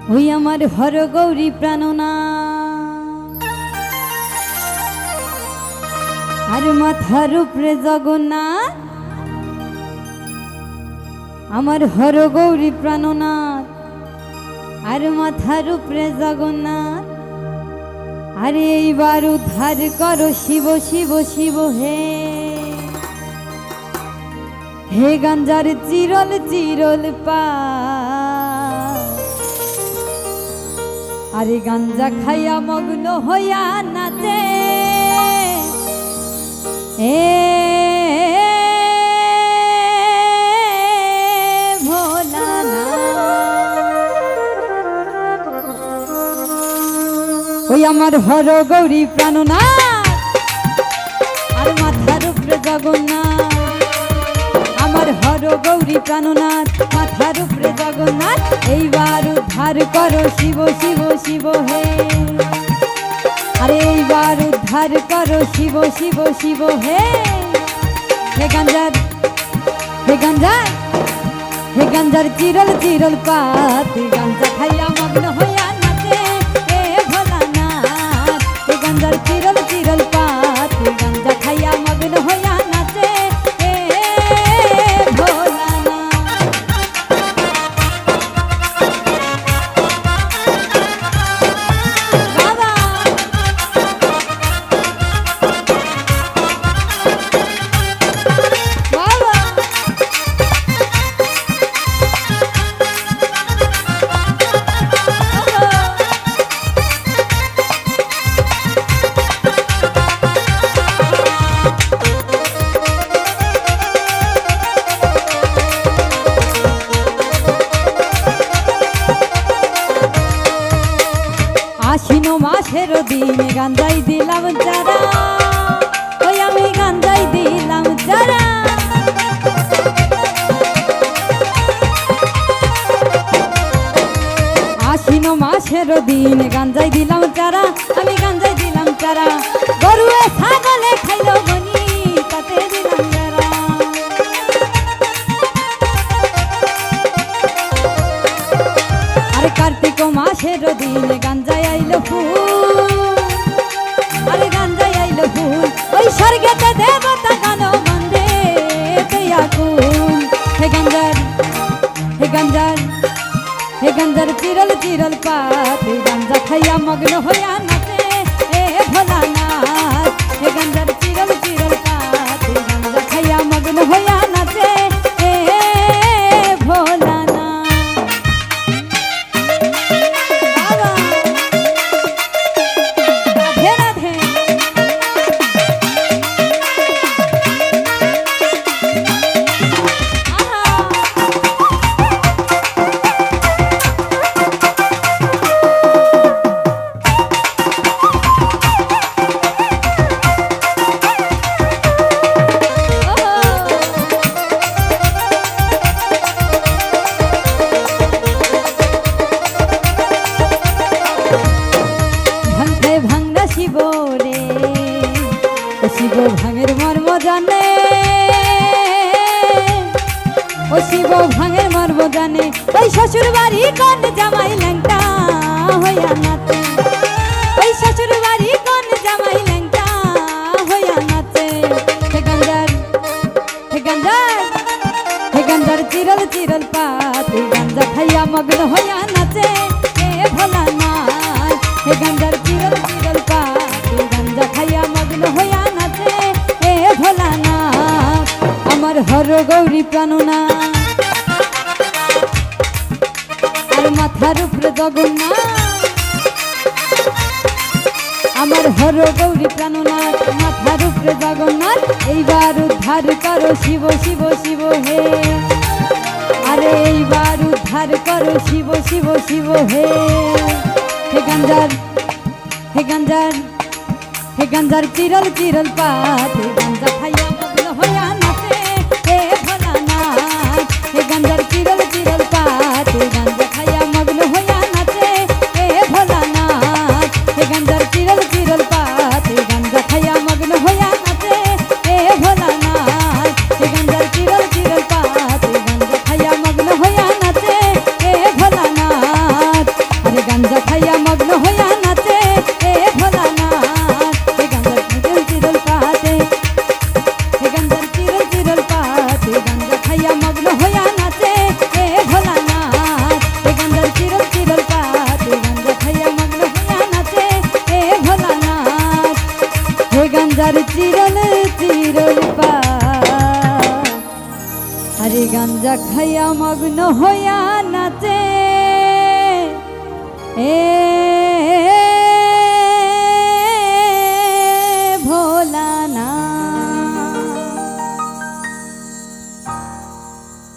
ওই আমার হর গৌরী প্রাণনা আর মাথার উপরে জগন্নাথ আমার হর গৌরী প্রাণনাথ আর মাথার উপরে জগন্নাথ আরে এইবার উদ্ধার করো শিব শিব শিব হে হে গাঞ্জার চিরল চিরল পা আরে গাঞ্জা খাইয়া মগ্ন হইয়া নাচে এ ওই আমার হর গৌরী প্রাণনাথ আর মাথার উপরে জগন্নাথ আমার হর গৌরী প্রাণনাথ মাথার উপরে জগন্নাথ এইবার উদ্ধার করো শিব শিব শিব হে আরে এইবার উদ্ধার করো শিব শিব শিব হে হে গাঞ্জার হে গাঞ্জার হে গাঞ্জার চিরল চিরল পাত গাঞ্জা খাইয়া মগ্ন হইয়া নাচে এ ভোলানাথ হে গাঞ্জার চিরল চিরল পাত গাঞ্জা খাইয়া মগ্ন হইয়া নাচে এ ভোলানাথ বাবা বাবা আশ্বিন মাসের দিনে গাঞ্জাই দিলাম চারা ওই আমি গাঞ্জাই দিলাম চারা আশ্বিন মাসের দিনে গাঞ্জাই দিলাম চারা আমি গাঞ্জাই দিলাম চারা গরুয়ে ছাগলে খাইল বনি তাতে দিলাম চারা আরে কার্তিক মাসের দিনে গাঞ্জাই আইলো ফুল আরে গাঞ্জাই আইলো ফুল ওই স্বর্গেতে দেবতা গান বন্দে আকুল হে গাঞ্জার হে গাঞ্জার হে গাঞ্জার চিরল চিরল পাত গাঞ্জা খাইয়া মগ্ন হইয়া নাচে এ ভোলানাথ হে গাঞ্জার চিরল চিরল পাত গাঞ্জা খাইয়া মগ্ন হইয়া নাচে এ ভোলানাথ বাবা রাধে রাধে শিব রে ও শিব ভাঙের মর্ম জানে ও শিব ভাঙের মর্ম জানে ওই শ্বশুর বাড়ি কোন জামাই ল্যাংটা হইয়া নাচে ওই শ্বশুর বাড়ি কোন জামাই ল্যাংটা হইয়া নাচে হে গাঞ্জার হে গাঞ্জার হে গাঞ্জার চিরল চিরল পাত গাঞ্জা খাইয়া মগ্ন হইয়া নাচে এ ভোলানাথ হে গাঞ্জার চিরল চিরল পাত গাঞ্জা খাইয়া মগ্ন হইয়া নাচে এ ভোলানাথ আমার হর গৌরী প্রাণনাথ আর মাথার উপরে জগন্নাথ আমার হর গৌরী প্রাণনাথ মাথার উপরে জগন্নাথ এইবার উদ্ধার করো শিব শিব শিব হে আরে এইবার উদ্ধার করো শিব শিব শিব হে হে গাঞ্জার হে গাঞ্জার হে গাঞ্জার চিরল চিরল পাত গাঞ্জা খাইয়া মগ্ন হইয়া নাচে হে ভোলানাথ হে গাঞ্জার চিরল চিরল পাত গাঞ্জা খাইয়া মগ্ন হইয়া নাচে হে ভোলানাথ হে গাঞ্জার চিরল চিরল পাত গাঞ্জা খাইয়া মগ্ন হইয়া নাচে হে ভোলানাথ হে গাঞ্জার চিরল চিরল পাত গাঞ্জা খাইয়া মগ্ন হইয়া নাচে হে ভোলানাথ ওই গাঞ্জার চিরলে চিরল পা আরে গাঞ্জা খাইয়া মগ্ন হইয়া নাচে এ